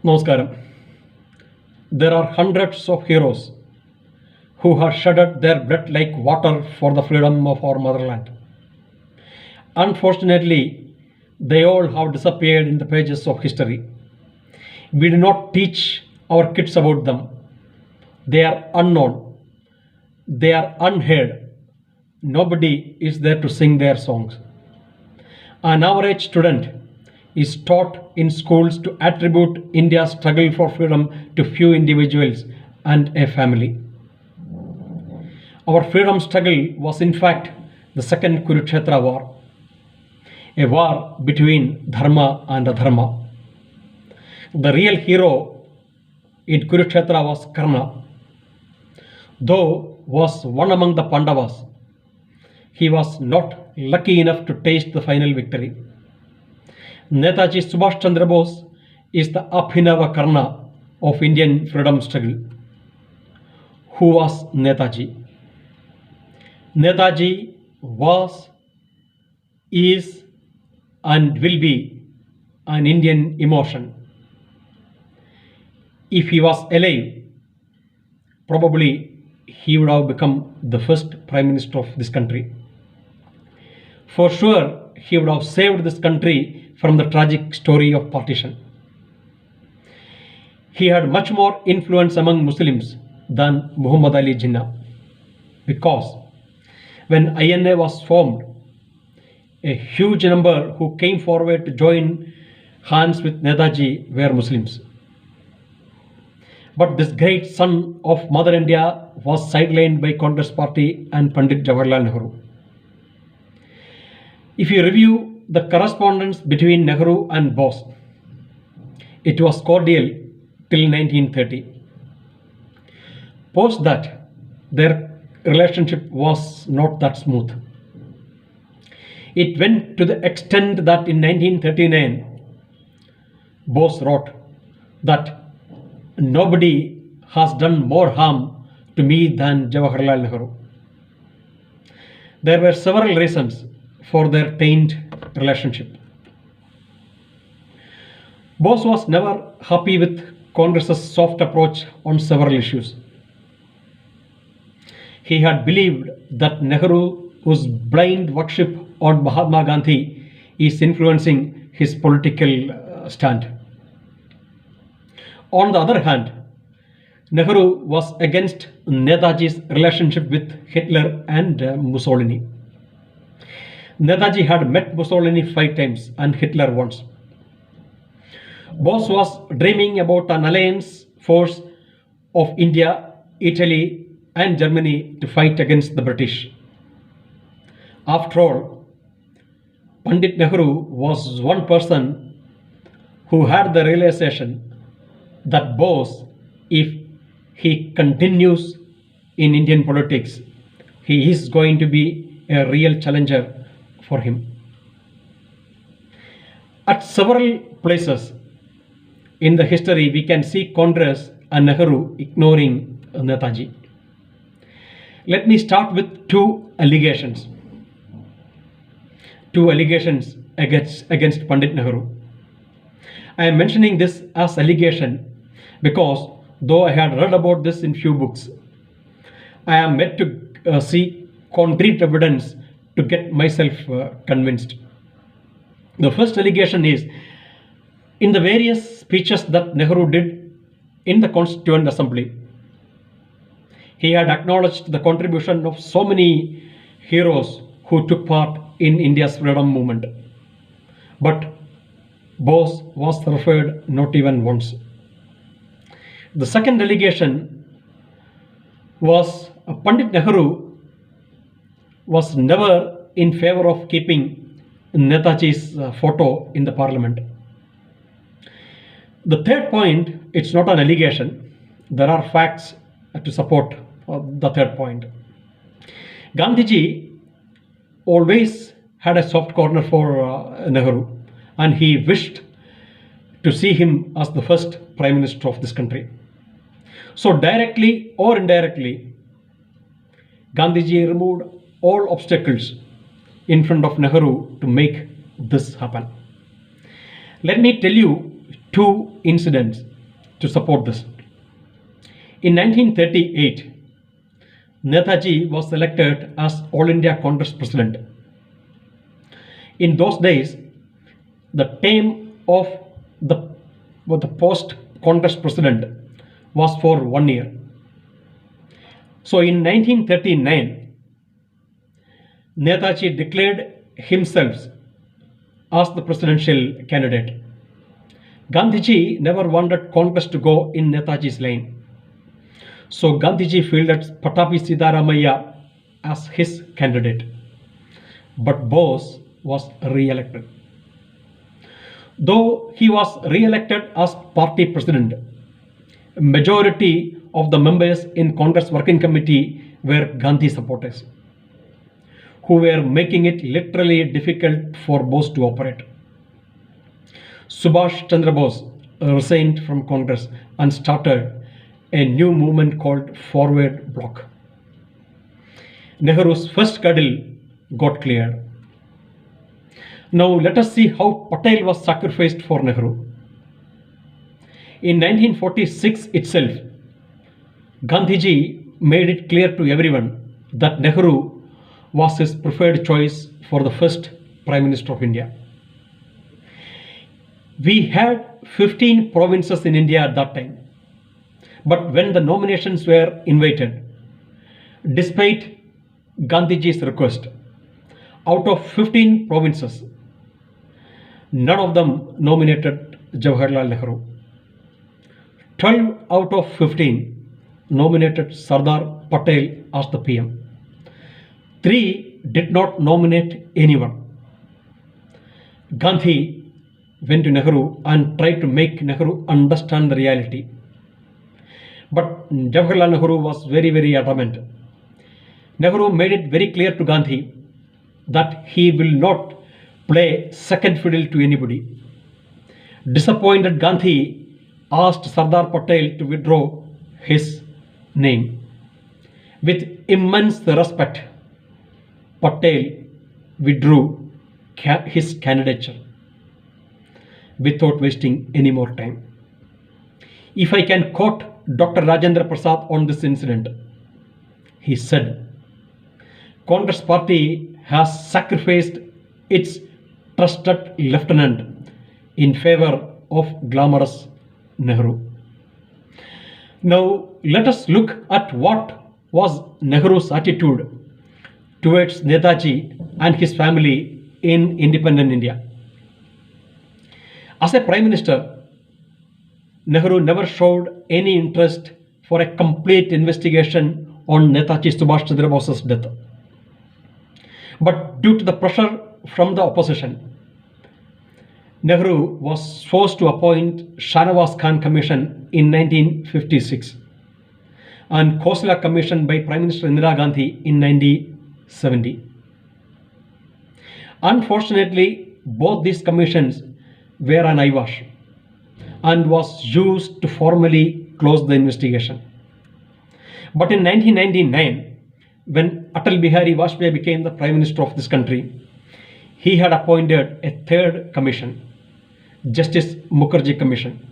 Namaskaram. There are hundreds of heroes who have shedded their blood like water for the freedom of our motherland. Unfortunately, they all have disappeared in the pages of history. We do not teach our kids about them. They are unknown. They are unheard. Nobody is there to sing their songs. An average student is taught in schools to attribute India's struggle for freedom to few individuals and a family. Our freedom struggle was in fact the second Kurukshetra war, a war between dharma and adharma. The real hero in Kurukshetra was Karna. Though was one among the Pandavas, he was not lucky enough to taste the final victory. Netaji Subhash Chandra Bose is the Abhinava Karna of Indian freedom struggle. Who was Netaji? Netaji was, is, and will be an Indian emotion. If he was alive, probably he would have become the first Prime Minister of this country. For sure, he would have saved this country from the tragic story of partition. He had much more influence among Muslims than Muhammad Ali Jinnah, because when INA was formed, a huge number who came forward to join hands with Netaji were Muslims. But this great son of Mother India was sidelined by Congress Party and Pandit Jawaharlal Nehru. If you review the correspondence between Nehru and Bose, it was cordial till 1930. Post that, their relationship was not that smooth. It went to the extent that in 1939, Bose wrote that nobody has done more harm to me than Jawaharlal Nehru. There were several reasons for their tainted relationship. Bose was never happy with Congress's soft approach on several issues. He had believed that Nehru, whose blind worship on Mahatma Gandhi, is influencing his political stand. On the other hand, Nehru was against Netaji's relationship with Hitler and Mussolini. Netaji had met Mussolini 5 times and Hitler once. Bose was dreaming about an alliance force of India, Italy, and Germany to fight against the British. After all, Pandit Nehru was one person who had the realization that Bose, if he continues in Indian politics, he is going to be a real challenger for him. At several places in the history, we can see Congress and Nehru ignoring Netaji. Let me start with two allegations. Two allegations against Pandit Nehru. I am mentioning this as allegation because though I had read about this in few books, I am yet to see concrete evidence to get myself convinced. The first allegation is, in the various speeches that Nehru did in the Constituent Assembly, he had acknowledged the contribution of so many heroes who took part in India's freedom movement. But Bose was referred not even once. The second allegation was Pandit Nehru was never in favor of keeping Netaji's photo in the parliament. The third point, it's not an allegation. There are facts to support the third point. Gandhiji always had a soft corner for Nehru, and he wished to see him as the first Prime Minister of this country. So directly or indirectly, Gandhiji removed all obstacles in front of Nehru to make this happen. Let me tell you two incidents to support this. In 1938, Netaji was elected as All India Congress President. In those days, the term of the post Congress President was for 1 year. So in 1939, Netaji declared himself as the presidential candidate. Gandhiji never wanted Congress to go in Netaji's lane. So Gandhiji fielded Patabi Siddharamaiah as his candidate. But Bose was re-elected. Though he was re-elected as party president, a majority of the members in Congress Working Committee were Gandhi supporters, who were making it literally difficult for Bose to operate. Subhash Chandra Bose resigned from Congress and started a new movement called Forward Bloc. Nehru's first hurdle got cleared. Now let us see how Patel was sacrificed for Nehru. In 1946 itself, Gandhiji made it clear to everyone that Nehru was his preferred choice for the first Prime Minister of India. We had 15 provinces in India at that time. But when the nominations were invited, despite Gandhiji's request, out of 15 provinces, none of them nominated Jawaharlal Nehru. 12 out of 15 nominated Sardar Patel as the PM. 3 did not nominate anyone. Gandhi went to Nehru and tried to make Nehru understand the reality. But Jawaharlal Nehru was very, very adamant. Nehru made it very clear to Gandhi that he will not play second fiddle to anybody. Disappointed, Gandhi asked Sardar Patel to withdraw his name. With immense respect, Patel withdrew his candidature without wasting any more time. If I can quote Dr. Rajendra Prasad on this incident, he said, Congress party has sacrificed its trusted lieutenant in favor of glamorous Nehru. Now let us look at what was Nehru's attitude towards Netaji and his family in independent India. As a Prime Minister, Nehru never showed any interest for a complete investigation on Netaji Subhash Chandra Bose's death. But due to the pressure from the opposition, Nehru was forced to appoint Shahnawaz Khan Commission in 1956 and Khosla Commission by Prime Minister Indira Gandhi in 1970. Unfortunately, both these commissions were an eyewash and was used to formally close the investigation. But in 1999, when Atal Bihari Vajpayee became the Prime Minister of this country, he had appointed a third commission, Justice Mukherjee Commission.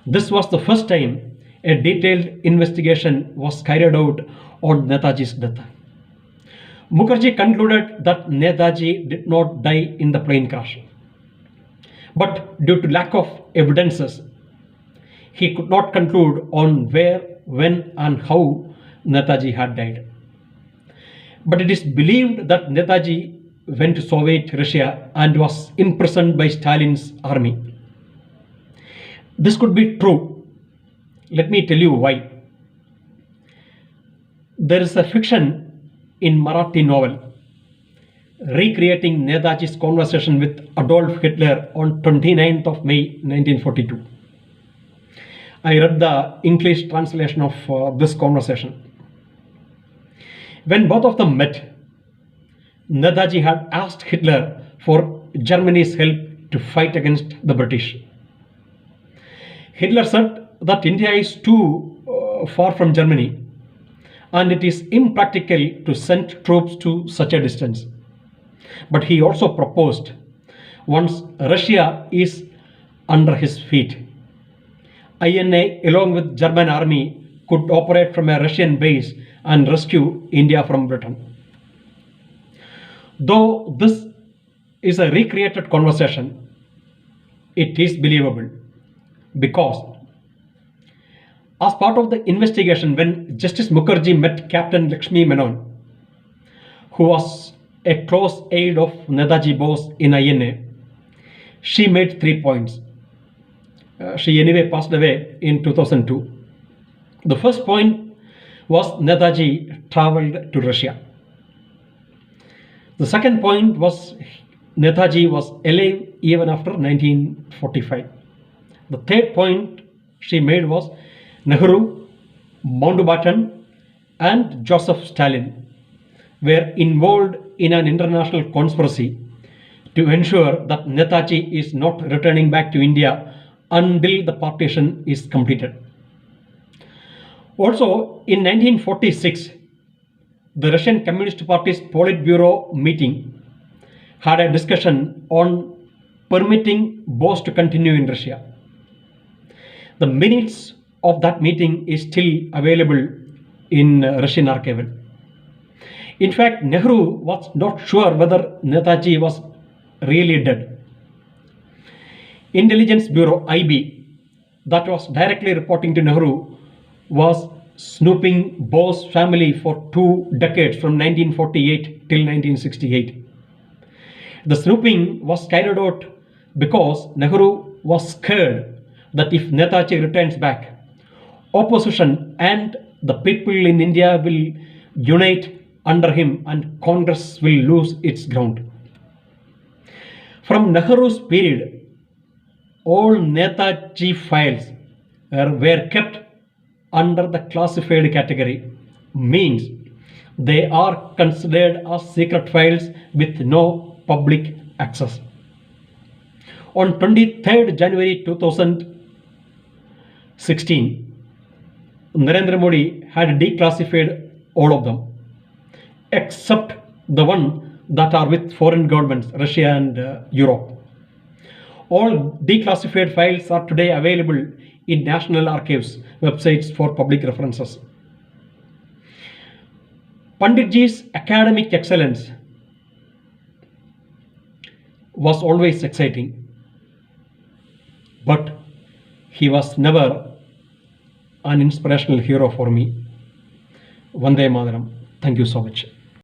This was the first time a detailed investigation was carried out on Netaji's death. Mukherjee concluded that Netaji did not die in the plane crash. But due to lack of evidences, he could not conclude on where, when and how Netaji had died. But it is believed that Netaji went to Soviet Russia and was imprisoned by Stalin's army. This could be true. Let me tell you why. There is a fiction in Marathi novel recreating Netaji's conversation with Adolf Hitler on 29th of May 1942. I read the English translation of this conversation. When both of them met, Netaji had asked Hitler for Germany's help to fight against the British. Hitler said that India is too far from Germany and it is impractical to send troops to such a distance. But he also proposed, once Russia is under his feet INA, along with German army, could operate from a Russian base and rescue India from Britain. Though this is a recreated conversation, it is believable because as part of the investigation, when Justice Mukherjee met Captain Lakshmi Menon, who was a close aide of Nehru Bose in INA, she made 3 points. She anyway passed away in 2002. The first point was Netaji traveled to Russia. The second point was Netaji was alive even after 1945. The third point she made was Nehru, Mountbatten, and Joseph Stalin were involved in an international conspiracy to ensure that Netaji is not returning back to India until the partition is completed. Also, in 1946, the Russian Communist Party's Politburo meeting had a discussion on permitting Bose to continue in Russia. The minutes of that meeting is still available in Russian archival. In fact, Nehru was not sure whether Netaji was really dead. Intelligence Bureau IB, that was directly reporting to Nehru, was snooping Bose family for 2 decades from 1948 till 1968. The snooping was carried out because Nehru was scared that if Netaji returns back, opposition and the people in India will unite under him and Congress will lose its ground. From Nehru's period, all Netaji files were kept under the classified category, means they are considered as secret files with no public access. On 23rd January 2016, Narendra Modi had declassified all of them, except the one that are with foreign governments, Russia and Europe. All declassified files are today available in National Archives websites for public references. Panditji's academic excellence was always exciting, but he was never an inspirational hero for me. Vande Mataram. Thank you so much.